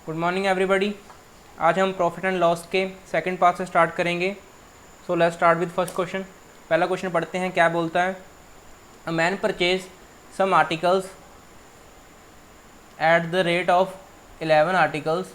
Good morning everybody. आज हम profit and loss के सेकंड पार्ट से स्टार्ट करेंगे। So let's start with first question. पहला क्वेश्चन पढ़ते हैं, क्या बोलता है। A man purchase some articles at the rate of 11 articles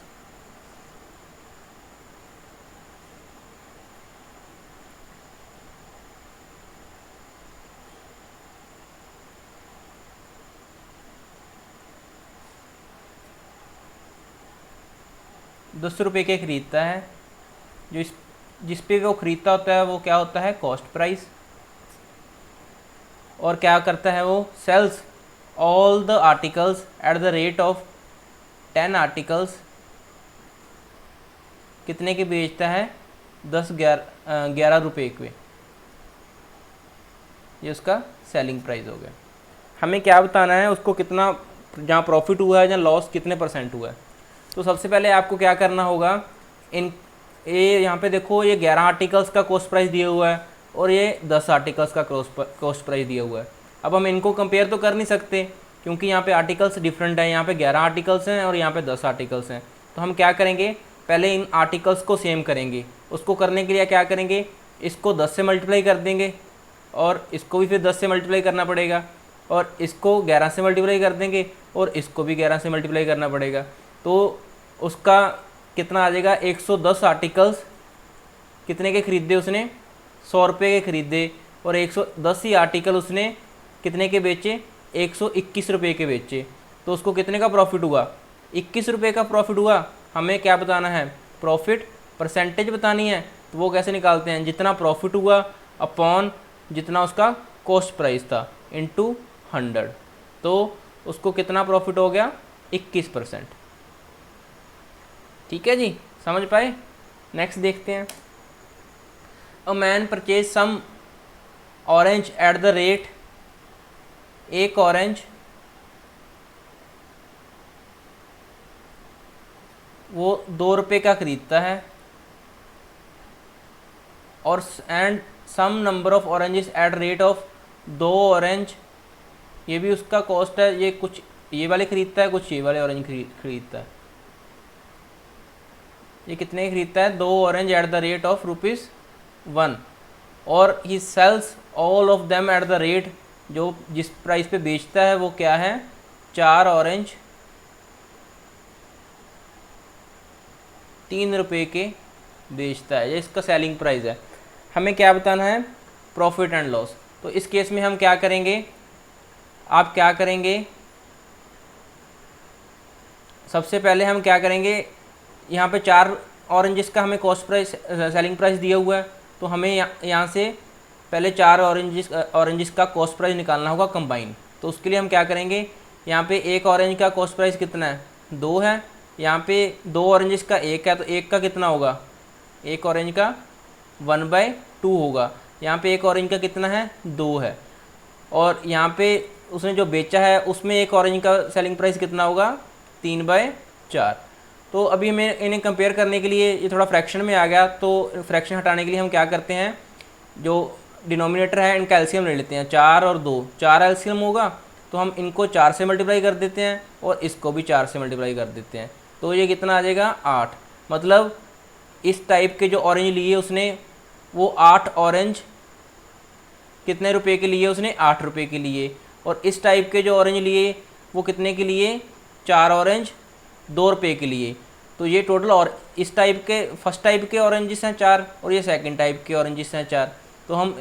₹10 के ख़रीदता है। जो जिस पे वो ख़रीदता होता है वो क्या होता है, कॉस्ट प्राइस। और क्या करता है वो, sells all the articles at the rate of 10 articles. कितने के बेचता है, 11 रुपये के। ये उसका सेलिंग प्राइस हो गया। हमें क्या बताना है, उसको कितना जहाँ प्रॉफिट हुआ है, जहाँ लॉस कितने % हुआ है। तो सबसे पहले आपको क्या करना होगा, इन ये यहाँ पे देखो, ये 11 आर्टिकल्स का कॉस्ट प्राइस दिया हुआ है और ये 10 आर्टिकल्स का कॉस्ट प्राइस दिया हुआ है। अब हम इनको कंपेयर तो कर नहीं सकते क्योंकि यहाँ पे आर्टिकल्स डिफरेंट हैं। यहाँ पे 11 आर्टिकल्स हैं और यहाँ पे 10 आर्टिकल्स हैं। तो हम क्या करेंगे, पहले इन आर्टिकल्स को सेम करेंगे। उसको करने के लिए क्या करेंगे, इसको 10 से मल्टीप्लाई कर देंगे और इसको भी फिर 10 से मल्टीप्लाई करना पड़ेगा, और इसको 11 से मल्टीप्लाई कर देंगे और इसको भी 11 से मल्टीप्लाई करना पड़ेगा। तो उसका कितना आ जाएगा, 110 आर्टिकल्स कितने के ख़रीदे उसने, 100 रुपये के ख़रीदे। और 110 ही आर्टिकल उसने कितने के बेचे, 121 रुपये के बेचे। तो उसको कितने का प्रॉफिट हुआ, 21 रुपये का प्रॉफिट हुआ। हमें क्या बताना है, प्रॉफिट परसेंटेज बतानी है। तो वो कैसे निकालते हैं, जितना प्रॉफिट हुआ अपॉन जितना उसका कॉस्ट प्राइस था इनटू 100। तो उसको कितना प्रॉफिट हो गया, 21%। ठीक है जी, समझ पाए। नेक्स्ट देखते हैं। A man purchase some orange at the rate, एक ऑरेंज वो 2 रुपये का ख़रीदता है, और and some number of oranges at rate of 2 orange. ये भी उसका कॉस्ट है। ये कुछ ये वाले ख़रीदता है, कुछ ये वाले ऑरेंज खरीदता है। ये कितने खरीदता है, 2 orange at the rate of ₹1। और he sells all of them at the rate, जो जिस प्राइस पे बेचता है वो क्या है, 4 ऑरेंज 3 रुपये के बेचता है। ये इसका सेलिंग प्राइस है। हमें क्या बताना है, प्रॉफिट एंड लॉस। तो इस केस में हम क्या करेंगे, आप क्या करेंगे, सबसे पहले हम क्या करेंगे, यहाँ पे 4 ऑरेंजेस का हमें कॉस्ट प्राइस सेलिंग प्राइस दिया हुआ है। तो हमें यहाँ से पहले 4 ऑरेंजेस का कॉस्ट प्राइस निकालना होगा कंबाइन। तो उसके लिए हम क्या करेंगे, यहाँ पे एक ऑरेंज का कॉस्ट प्राइस कितना है, 2 है। यहाँ पे 2 ऑरेंजेस का 1 है, तो 1 का कितना होगा, एक ऑरेंज का 1/2 होगा। यहाँ पे एक ऑरेंज का कितना है, 2 है। और यहाँ पे उसने जो बेचा है उसमें एक ऑरेंज का सेलिंग प्राइस कितना होगा, 3/4। तो अभी हमें इन्हें कंपेयर करने के लिए, ये थोड़ा फ्रैक्शन में आ गया, तो फ्रैक्शन हटाने के लिए हम क्या करते हैं, जो डिनोमिनेटर है इनका एलसीएम ले लेते हैं। 4 और 2, 4 एलसीएम होगा, तो हम इनको 4 से मल्टीप्लाई कर देते हैं और इसको भी 4 से मल्टीप्लाई कर देते हैं। तो ये कितना आ जाएगा, 8। मतलब इस टाइप के जो ऑरेंज लिए उसने, वो 8 ऑरेंज कितने रुपए के लिए, उसने 8 रुपये के लिए। और इस टाइप के जो ऑरेंज लिए वो कितने के लिए, 4 ऑरेंज 2 रुपये के लिए। तो ये टोटल, और इस टाइप के फर्स्ट टाइप के ऑरेंजेस हैं 4 और ये सेकंड टाइप के ऑरेंजेस हैं 4। तो हम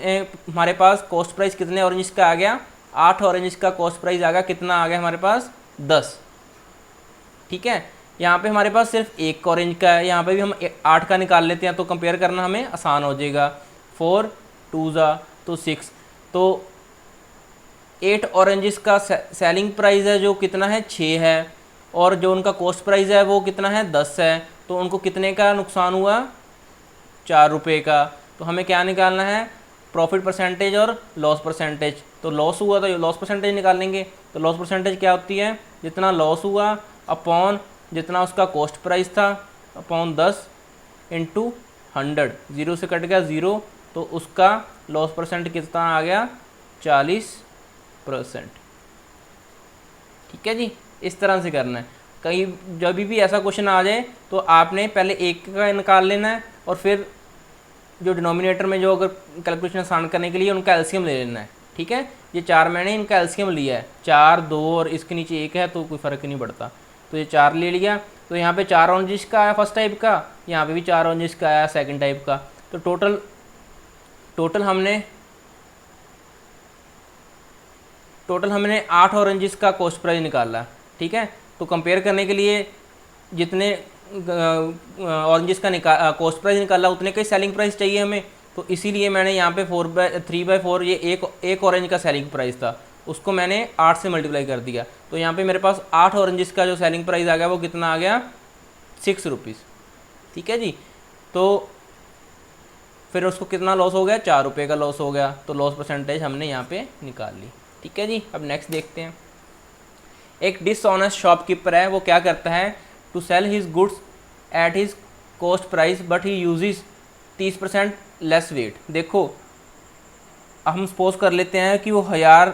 हमारे पास कॉस्ट प्राइस कितने ऑरेंजेस का आ गया, 8 ऑरेंजेस का कॉस्ट प्राइस आ गया। कितना आ गया हमारे पास, 10। ठीक है, यहाँ पे हमारे पास सिर्फ एक ऑरेंज का है। यहाँ पे भी हम 8 का निकाल लेते हैं तो कंपेयर करना हमें आसान हो जाएगा। 4 2 तो 6। तो 8 ऑरेंजेस का सेलिंग प्राइस है जो कितना है, 6 है। और जो उनका कॉस्ट प्राइस है वो कितना है, 10 है। तो उनको कितने का नुकसान हुआ, 4 रुपये का। तो हमें क्या निकालना है, प्रॉफिट परसेंटेज और लॉस परसेंटेज। तो लॉस हुआ तो लॉस परसेंटेज निकालेंगे। तो लॉस परसेंटेज क्या होती है, जितना लॉस हुआ अपॉन जितना उसका कॉस्ट प्राइस था अपॉन 10 इंटू 100। 0 से कट गया 0, तो उसका लॉस परसेंट कितना आ गया, 40%। ठीक है जी, इस तरह से करना है। कहीं जब भी ऐसा क्वेश्चन आ जाए तो आपने पहले एक का निकाल लेना है और फिर जो डिनोमिनेटर में जो अगर कैलकुलेशन आसान करने के लिए उनका एलसीएम ले लेना है। ठीक है, ये 4 मैंने इनका एलसीएम लिया है, 4 2 और इसके नीचे 1 है तो कोई फ़र्क नहीं पड़ता, तो ये 4 ले लिया। तो यहाँ पे 4 ऑरेंजेस का आया फर्स्ट टाइप का, यहाँ पे भी 4 ऑरेंजेस का आया सेकंड टाइप का। तो टोटल हमने 8 ऑरेंजेस का कॉस्ट प्राइस निकाला। ठीक है, तो कंपेयर करने के लिए जितने ऑरेंजेस का कॉस्ट प्राइस निकाला उतने का ही सेलिंग प्राइस चाहिए हमें, तो इसीलिए मैंने यहाँ पे 3/4 ये एक ऑरेंज का सेलिंग प्राइस था, उसको मैंने 8 से मल्टीप्लाई कर दिया। तो यहाँ पे मेरे पास 8 ऑरेंजेस का जो सेलिंग प्राइस आ गया वो कितना आ गया, 6 रुपीज़। ठीक है जी, तो फिर उसको कितना लॉस हो गया, 4 रुपये का लॉस हो गया। तो लॉस परसेंटेज हमने यहाँ पे निकाल ली। ठीक है जी, अब नेक्स्ट देखते हैं। एक डिसऑनेस्ट शॉपकीपर है, वो क्या करता है, to sell his goods at his cost price but he uses 30% less weight. देखो हम सपोज कर लेते हैं कि वो 1000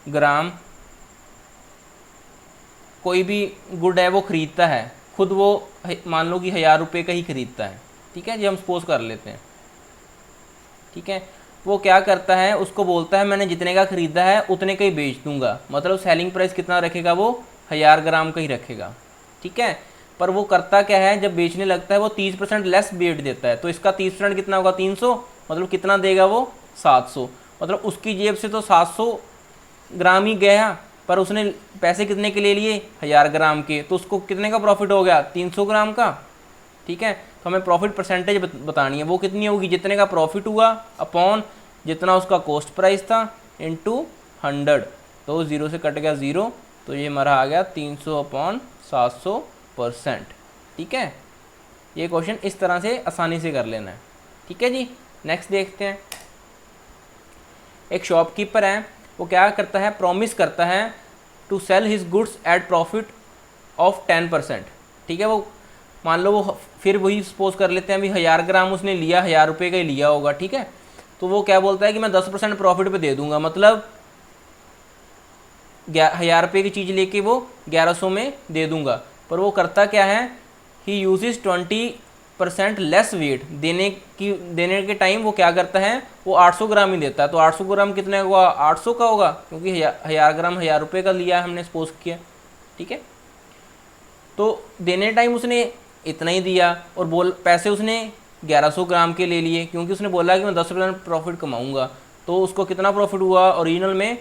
ग्राम कोई भी गुड है वो ख़रीदता है, खुद वो मान लो कि 1000 रुपये का ही ख़रीदता है। ठीक है जी, हम सपोज कर लेते हैं। ठीक है, वो क्या करता है, उसको बोलता है मैंने जितने का ख़रीदा है उतने का ही बेच दूंगा, मतलब सेलिंग प्राइस कितना रखेगा, वो 1000 ग्राम का ही रखेगा। ठीक है, पर वो करता क्या है, जब बेचने लगता है वो 30% लेस वेट देता है। तो इसका 30% कितना होगा, 300, मतलब कितना देगा वो, 700। मतलब उसकी जेब से तो 700 ग्राम ही गया, पर उसने पैसे कितने के ले लिए, 1000 ग्राम के, तो उसको कितने का प्रॉफिट हो गया, 300 ग्राम का। ठीक है, तो हमें प्रॉफिट परसेंटेज बतानी है, वो कितनी होगी, जितने का प्रॉफिट हुआ अपॉन जितना उसका कॉस्ट प्राइस था इनटू 100। तो 0 से कट गया 0, तो ये हमारा आ गया 300/700%। ठीक है, ये क्वेश्चन इस तरह से आसानी से कर लेना है। ठीक है जी, नेक्स्ट देखते हैं। एक शॉपकीपर है, वो क्या करता है, प्रॉमिस करता है to sell his goods at profit of 10%। ठीक है, वो मान लो वो फिर वही सपोज कर लेते हैं अभी 1000 ग्राम उसने लिया, 1000 रुपये का ही लिया होगा। ठीक है, तो वो क्या बोलता है कि मैं 10% प्रॉफिट पे दे दूंगा, मतलब 1000 रुपये की चीज़ लेके वो 1100 में दे दूंगा। पर वो करता क्या है, ही यूजेस 20% लेस वेट, देने के टाइम वो क्या करता है, वो 800 ग्राम ही देता है। तो 800 ग्राम कितने का हुआ, 800 का होगा, क्योंकि 1000 ग्राम 1000 रुपये का लिया है हमने सपोज किया। ठीक है, तो देने टाइम उसने इतना ही दिया और पैसे उसने 1100 ग्राम के ले लिए, क्योंकि उसने बोला कि मैं 10% प्रॉफिट कमाऊंगा। तो उसको कितना प्रॉफिट हुआ ओरिजिनल में,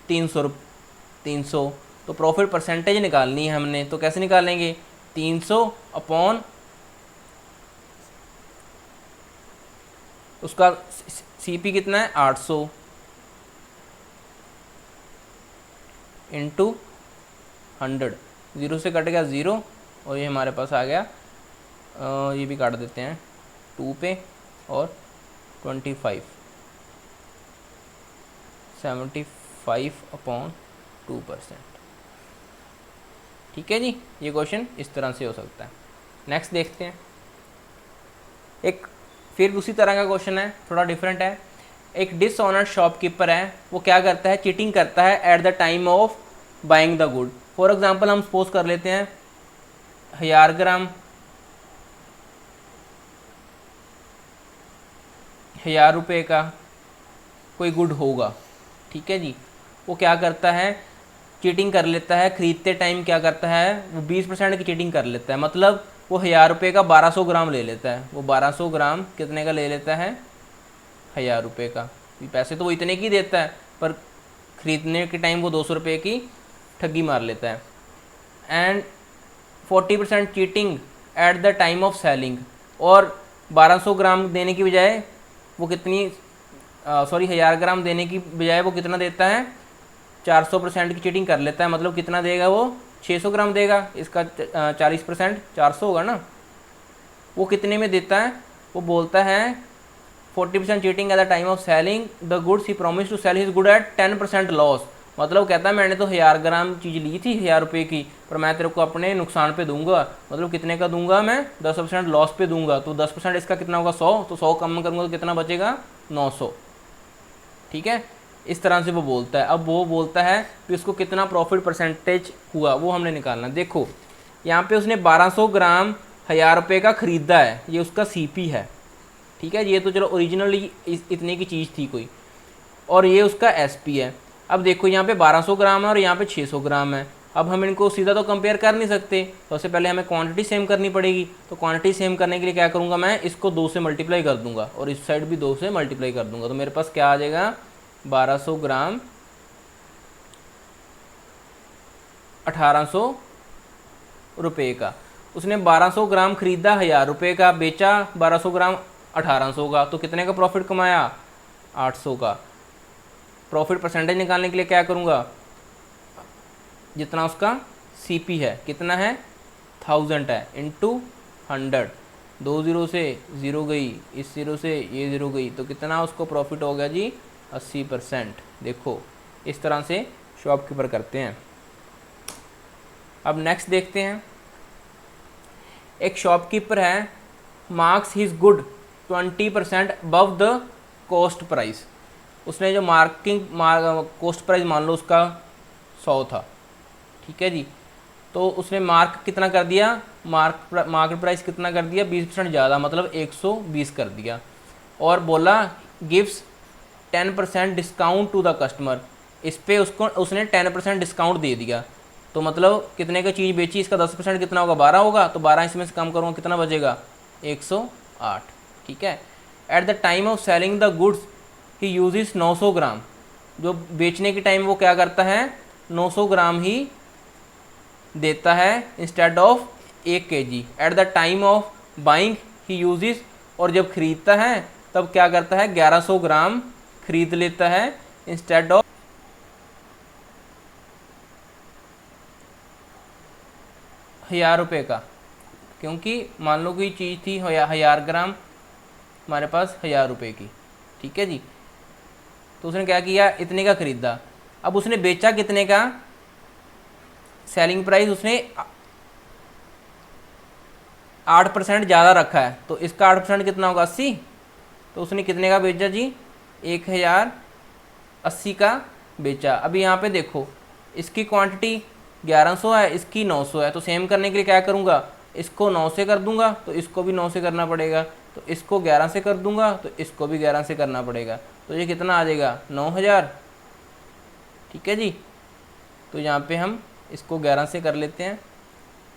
300। तो प्रॉफिट परसेंटेज निकालनी है हमने, तो कैसे निकालेंगे, 300 अपॉन उसका सीपी कितना है, 800 इंटू 100। 0 से कट गया 0 और ये हमारे पास आ गया, ये भी काट देते हैं 2 पे, और 25, 75/2%। ठीक है जी, ये क्वेश्चन इस तरह से हो सकता है। नेक्स्ट देखते हैं। एक फिर उसी तरह का क्वेश्चन है, थोड़ा डिफरेंट है। एक डिसऑनेस्ट शॉपकीपर है, वो क्या करता है, चीटिंग करता है eight the time of buying the good. For example हम सपोज कर लेते हैं 1000 ग्राम 1000 रुपये का कोई गुड होगा। ठीक है जी, वो क्या करता है, चीटिंग कर लेता है, ख़रीदते टाइम क्या करता है, वो 20% की चीटिंग कर लेता है, मतलब वो 1000 रुपये का 1200 ग्राम ले लेता है। वो 1200 ग्राम कितने का ले लेता है, 1000 रुपये का। पैसे तो वो इतने की देता है, पर ख़रीदने के टाइम वो 200 रुपये की ठगी मार लेता है। And 40% cheating at the time of selling, और 1200 ग्राम देने की बजाय वो कितनी 1000 ग्राम देने की बजाय वो कितना देता है, 400% की चीटिंग कर लेता है, मतलब कितना देगा वो, 600 ग्राम देगा। इसका 40% 400 होगा ना। वो कितने में देता है, वो बोलता है 40% cheating at the time of selling the goods he promise to sell his good at 10% loss. मतलब कहता है मैंने तो 1000 ग्राम चीज़ ली थी 1000 रुपये की, पर मैं तेरे को अपने नुकसान पे दूंगा, मतलब कितने का दूंगा मैं, 10% लॉस पे दूंगा। तो 10% इसका कितना होगा, 100, तो 100 कम करूँगा तो कितना बचेगा, 900। ठीक है, इस तरह से वो बोलता है। अब वो बोलता है कि उसको कितना प्रॉफिट परसेंटेज हुआ वो हमने निकालना। देखो यहाँ पे उसने 1200 ग्राम 1000 रुपये का ख़रीदा है, ये उसका सीपी है, ठीक है। ये तो चलो ओरिजिनली इतने की चीज़ थी कोई, और ये उसका एसपी है। अब देखो यहाँ पे 1200 ग्राम है और यहाँ पे 600 ग्राम है। अब हम इनको सीधा तो कंपेयर कर नहीं सकते, सबसे पहले हमें क्वांटिटी सेम करनी पड़ेगी। तो क्वांटिटी सेम करने के लिए क्या करूँगा, मैं इसको 2 से मल्टीप्लाई कर दूंगा और इस साइड भी 2 से मल्टीप्लाई कर दूंगा। तो मेरे पास क्या आ जाएगा, 1200 ग्राम 1800 रुपये का। उसने 1200 ग्राम खरीदा 1000 रुपये का, बेचा 1200 ग्राम 1800 का, तो कितने का प्रॉफिट कमाया, 800 का। प्रॉफिट परसेंटेज निकालने के लिए क्या करूँगा, जितना उसका सीपी है, कितना है 1000 है, इंटू 100, 2 ज़ीरो से 0 गई, इस 0 से ये 0 गई, तो कितना उसको प्रॉफिट हो गया जी, 80%। देखो इस तरह से शॉपकीपर करते हैं। अब नेक्स्ट देखते हैं, एक शॉपकीपर है, marks his good 20% above the cost price. उसने जो कॉस्ट प्राइस मान लो उसका 100 था, ठीक है जी, तो उसने मार्क कितना कर दिया, मार्केट प्राइस कितना कर दिया, 20% ज़्यादा, मतलब 120 कर दिया। और बोला gives 10% discount to the customer, इस पे उसको उसने 10% डिस्काउंट दे दिया। तो मतलब कितने का चीज़ बेची, इसका 10% कितना होगा, 12 होगा, तो 12 इसमें से कम करूँगा कितना बचेगा, 108, ठीक है। Eight the time of selling the goods he uses 900 ग्राम, जो बेचने के टाइम वो क्या करता है, 900 ग्राम ही देता है instead of 1 kg। Eight the time of buying he uses, और जब खरीदता है तब क्या करता है, 1100 ग्राम खरीद लेता है इंस्टेड ऑफ 1000 रुपये का, क्योंकि मान लो कोई चीज़ थी 1000 ग्राम हमारे पास 1000 रुपये की, ठीक है जी। तो उसने क्या किया, इतने का खरीदा। अब उसने बेचा कितने का, सेलिंग प्राइस उसने 8% ज़्यादा रखा है, तो इसका 8% कितना होगा, 80। तो उसने कितने का बेचा जी, 1080 का बेचा। अभी यहाँ पे देखो इसकी क्वांटिटी 1100 है, इसकी 900 है, तो सेम करने के लिए क्या करूँगा, इसको 9 से कर दूंगा, तो इसको भी 9 से करना पड़ेगा, तो इसको 11 से कर दूंगा, तो इसको भी 11 से करना पड़ेगा। तो ये कितना आ जाएगा, 9000, ठीक है जी। तो यहाँ पे हम इसको 11 से कर लेते हैं,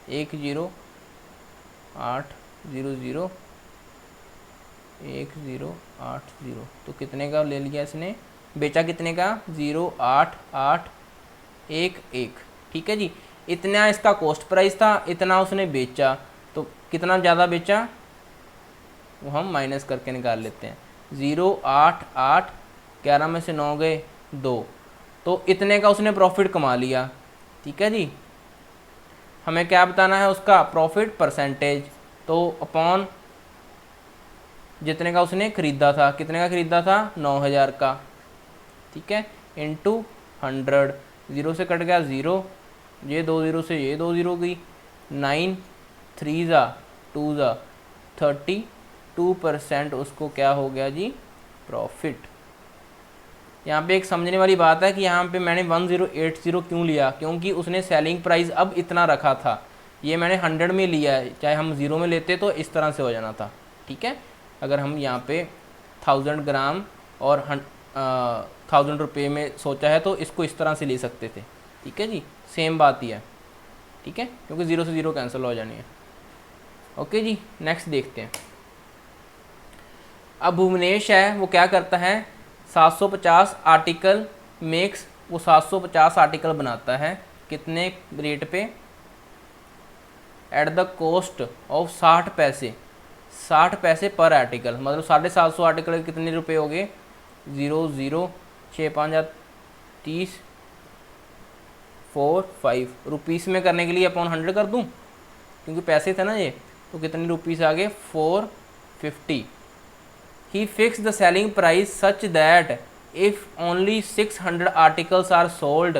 10800 1080, तो कितने का ले लिया इसने, बेचा कितने का, 08811, ठीक है जी। इतना इसका कॉस्ट प्राइस था, इतना उसने बेचा, तो कितना ज़्यादा बेचा वो हम माइनस करके निकाल लेते हैं। 088, 11 में से 9 गए 2, तो इतने का उसने प्रॉफिट कमा लिया, ठीक है जी। हमें क्या बताना है, उसका प्रॉफिट परसेंटेज, तो अपॉन जितने का उसने ख़रीदा था, कितने का ख़रीदा था, 9000 का, ठीक है, इंटू 100, 0 से कट गया 0, ये 2 0 से ये 2 0 गई, 9 3 ज़ा 2 ज़ा 32% उसको क्या हो गया जी, प्रॉफिट। यहाँ पे एक समझने वाली बात है कि यहाँ पे मैंने 1080 क्यों लिया, क्योंकि उसने सेलिंग प्राइस अब इतना रखा था, ये मैंने 100 में लिया है, चाहे हम 0 में लेते तो इस तरह से हो जाना था, ठीक है। अगर हम यहाँ पे 1000 ग्राम और 1000 रुपये में सोचा है तो इसको इस तरह से ले सकते थे, ठीक है जी, सेम बात ही है, ठीक है, क्योंकि 0 से 0 कैंसिल हो जानी है। ओके जी, नेक्स्ट देखते हैं। अब भुवनेश है, वो क्या करता है, 750 आर्टिकल मेक्स, वो 750 आर्टिकल बनाता है, कितने रेट पे, एट द कॉस्ट ऑफ 60 पैसे, 60 पैसे पर आर्टिकल, मतलब 750 आर्टिकल कितने रुपए हो गए, 0 0 6 5 30 4 5 रुपीस में करने के लिए अपॉन 100 कर दूं, क्योंकि पैसे थे ना ये, तो कितने रुपीस आ गए, 450। He fix the selling price such that if only 600 articles are sold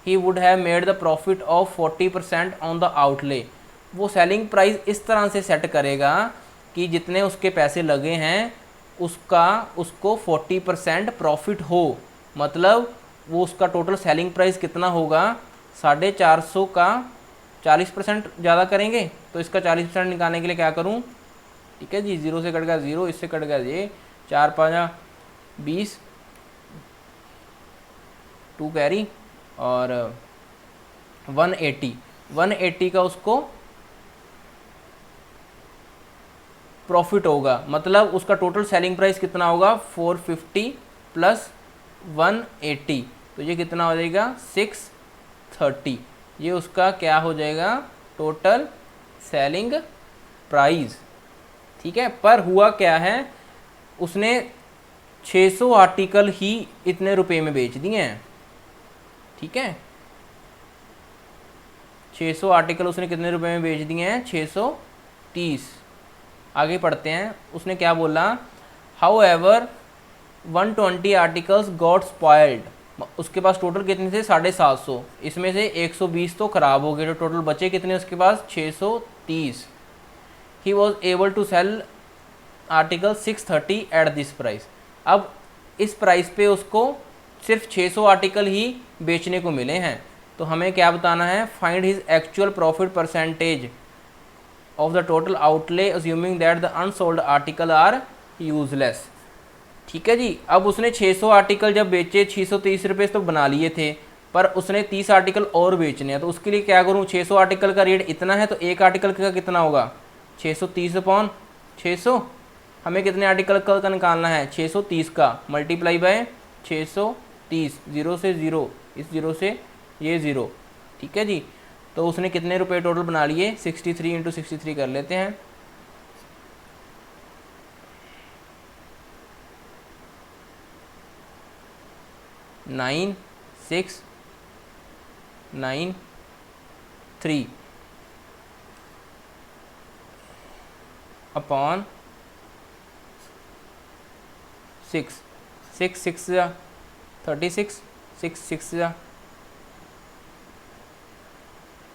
he would have made the profit of 40% on the outlay. वो सेलिंग प्राइस इस तरह से सेट करेगा कि जितने उसके पैसे लगे हैं उसको 40% प्रॉफिट हो, मतलब वो उसका टोटल सेलिंग प्राइस कितना होगा, 450 का 40% ज़्यादा करेंगे। तो इसका 40% निकालने के लिए क्या करूँ, ठीक है जी, 0 से कट गया 0, इससे कट गया ये, 4 5 20, 2 कैरी और 180 का उसको प्रॉफिट होगा। मतलब उसका टोटल सेलिंग प्राइस कितना होगा, 450 प्लस 180, तो ये कितना हो जाएगा 630। ये उसका क्या हो जाएगा, टोटल सेलिंग प्राइस। ठीक है, पर हुआ क्या है, उसने 600 आर्टिकल ही इतने रुपए में बेच दिए हैं। ठीक है, 600 आर्टिकल उसने कितने रुपए में बेच दिए हैं, 630। आगे पढ़ते हैं, उसने क्या बोला, how ever 120 articles got spoiled. उसके पास टोटल कितने थे, 750, इसमें से 120 तो खराब हो गए, तो टोटल बचे कितने उसके पास, 630। He was able to sell article 630 at this price. अब इस प्राइस पे उसको सिर्फ 600 आर्टिकल ही बेचने को मिले हैं। तो हमें क्या बताना है, find his actual profit percentage of the total outlay assuming that the unsold article are useless. ठीक है जी, अब उसने 600 आर्टिकल जब बेचे, 630 रुपये तो बना लिए थे, पर उसने 30 आर्टिकल और बेचने हैं। तो उसके लिए क्या करूँ, 600 आर्टिकल का रेट इतना है, तो एक आर्टिकल का कितना होगा, 630 अपॉन 600। हमें कितने आर्टिकल का निकालना है, 630 का मल्टीप्लाई बाय 630, 0 से 0, इस 0 से ये 0। ठीक है जी, तो उसने कितने रुपए टोटल बना लिए, 63 इंटू 63 कर लेते हैं। नाइन 6 9 3 अपॉन 6, 6 6 जा 36, 6 6 जा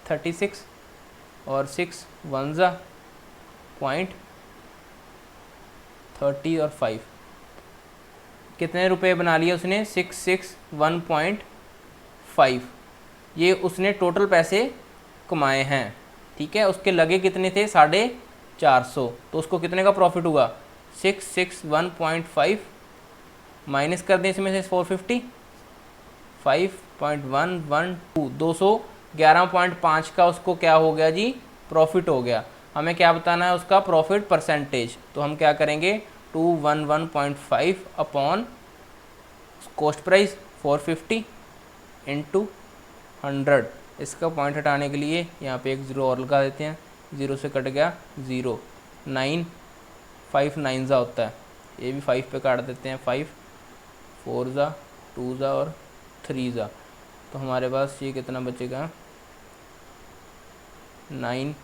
36 और 6 1 जा 0.30 और 5, कितने रुपए बना लिए उसने, 661.5। ये उसने टोटल पैसे कमाए हैं। ठीक है, उसके लगे कितने थे, 450, तो उसको कितने का प्रॉफिट हुआ, 661.5 माइनस कर दें इसमें से 450, 5.112, 211.5 का उसको क्या हो गया जी, प्रॉफिट हो गया। हमें क्या बताना है, उसका प्रॉफिट परसेंटेज। तो हम क्या करेंगे, 211.5 अपॉन कॉस्ट प्राइस 450 इंटू 100। इसका पॉइंट हटाने के लिए यहाँ पे एक 0 और लगा देते हैं, 0 से कट गया 0, 9 5 9 जा होता है, ये भी 5 पे काट देते हैं, 5 4 जा 2 जा और 3 जा। तो हमारे पास ये कितना बचेगा, 9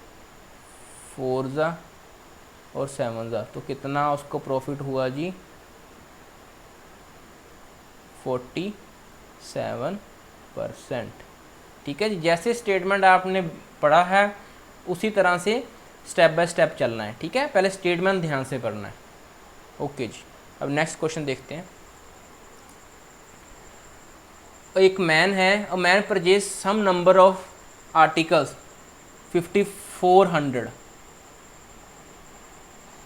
4 जा और 7 जा। तो कितना उसको प्रॉफिट हुआ जी, 47%। ठीक है जी, जैसे स्टेटमेंट आपने पढ़ा है उसी तरह से स्टेप बाय स्टेप चलना है। ठीक है, पहले स्टेटमेंट ध्यान से पढ़ना है। ओके जी, अब नेक्स्ट क्वेश्चन देखते हैं। एक मैन है, a man purchase some number of articles 5400।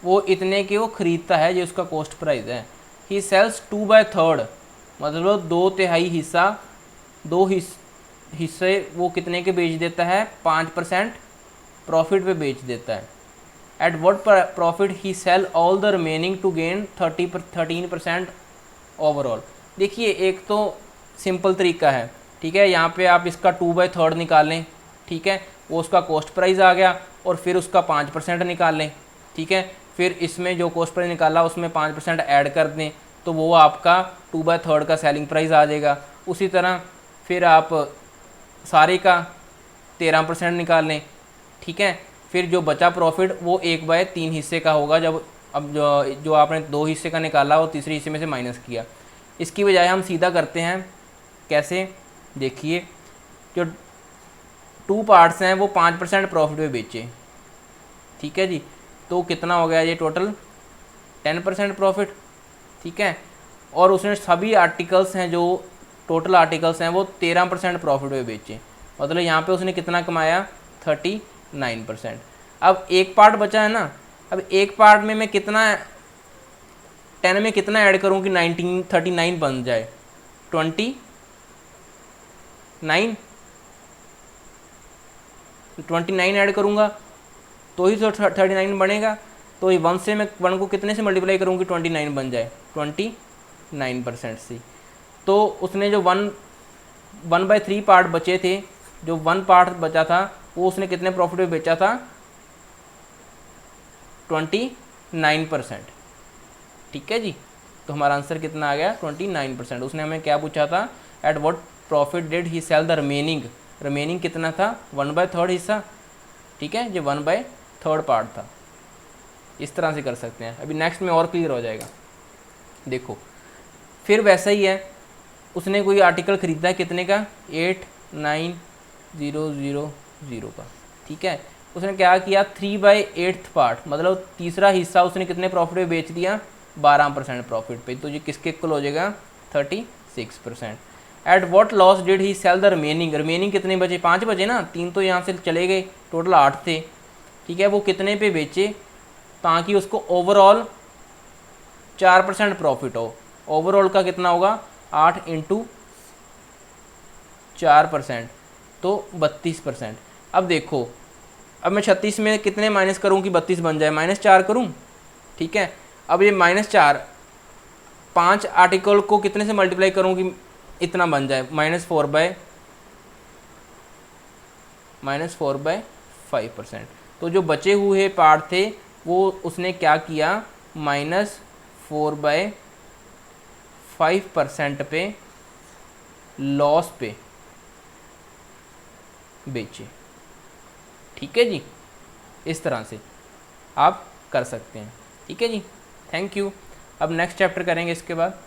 वो इतने के वो ख़रीदता है, जो उसका कॉस्ट प्राइस है। ही सेल्स 2/3, मतलब 2/3 हिस्सा, 2 हिस्से वो कितने के बेच देता है, 5% प्रॉफिट पे बेच देता है। At what profit he sell all the remaining to gain 13% overall. देखिए, एक तो सिंपल तरीका है। ठीक है, यहाँ पे आप इसका 2/3 निकालें। ठीक है, वो उसका कॉस्ट प्राइस आ गया, और फिर उसका 5% निकाल लें। ठीक है, फिर इसमें जो कॉस्ट प्राइस निकाला उसमें 5% ऐड कर दें, तो वो आपका 2/3 का सेलिंग प्राइस आ जाएगा। उसी तरह फिर आप सारे का 13% निकाल लें। ठीक है, फिर जो बचा प्रॉफिट वो 1/3 हिस्से का होगा। जब अब जो आपने 2 हिस्से का निकाला वो तीसरे हिस्से में से माइनस किया। इसकी बजाय हम सीधा करते हैं, कैसे, देखिए, जो 2 पार्ट्स हैं वो 5% प्रॉफिट पे बेचे। ठीक है जी, तो कितना हो गया ये टोटल, 10% प्रॉफिट। ठीक है, और उसने सभी आर्टिकल्स हैं जो टोटल आर्टिकल्स हैं वो 13% प्रॉफिट में बेचे, मतलब यहाँ पे उसने कितना कमाया 39%। अब एक पार्ट बचा है ना, अब एक पार्ट में मैं कितना 10 में कितना ऐड करूँ कि 39 बन जाए, 29 ऐड करूँगा तो ही तो 39 बनेगा। तो ये 1 से मैं 1 को कितने से मल्टीप्लाई करूँगी 29 बन जाए 29% से। तो उसने जो 1/3 पार्ट बचे थे, जो 1 पार्ट बचा था वो उसने कितने प्रॉफिट में बेचा था 29%। ठीक है जी, तो हमारा आंसर कितना आ गया 29%। उसने हमें क्या पूछा था, at what profit did he sell the remaining कितना था 1/3 हिस्सा। ठीक है, जो 1/3 पार्ट था। इस तरह से कर सकते हैं। अभी नेक्स्ट में और क्लियर हो जाएगा। देखो फिर वैसा ही है, उसने कोई आर्टिकल ख़रीदा है कितने का 89000 का। ठीक है, उसने क्या किया 3/8 पार्ट, मतलब तीसरा हिस्सा उसने कितने प्रॉफिट में बेच दिया 12% प्रॉफिट पे। तो ये किसके इक्वल हो जाएगा 36%। At what loss did he sell the remaining कितने बचे 5 बचे ना, 3 तो यहाँ से चले गए, टोटल 8 थे। ठीक है, वो कितने पे बेचे ताकि उसको ओवरऑल 4% प्रॉफिट हो। ओवरऑल का कितना होगा 8 × 4% तो 32%। अब देखो, अब मैं 36 में कितने माइनस करूँ कि 32 बन जाए, -4 करूँ। ठीक है, अब ये -4 5 आर्टिकल को कितने से मल्टीप्लाई करूँ कि इतना बन जाए -4/5%। तो जो बचे हुए पार्ट थे वो उसने क्या किया -4/5% पे लॉस पे बेचे। ठीक है जी, इस तरह से आप कर सकते हैं। ठीक है जी, थैंक यू। अब नेक्स्ट चैप्टर करेंगे इसके बाद।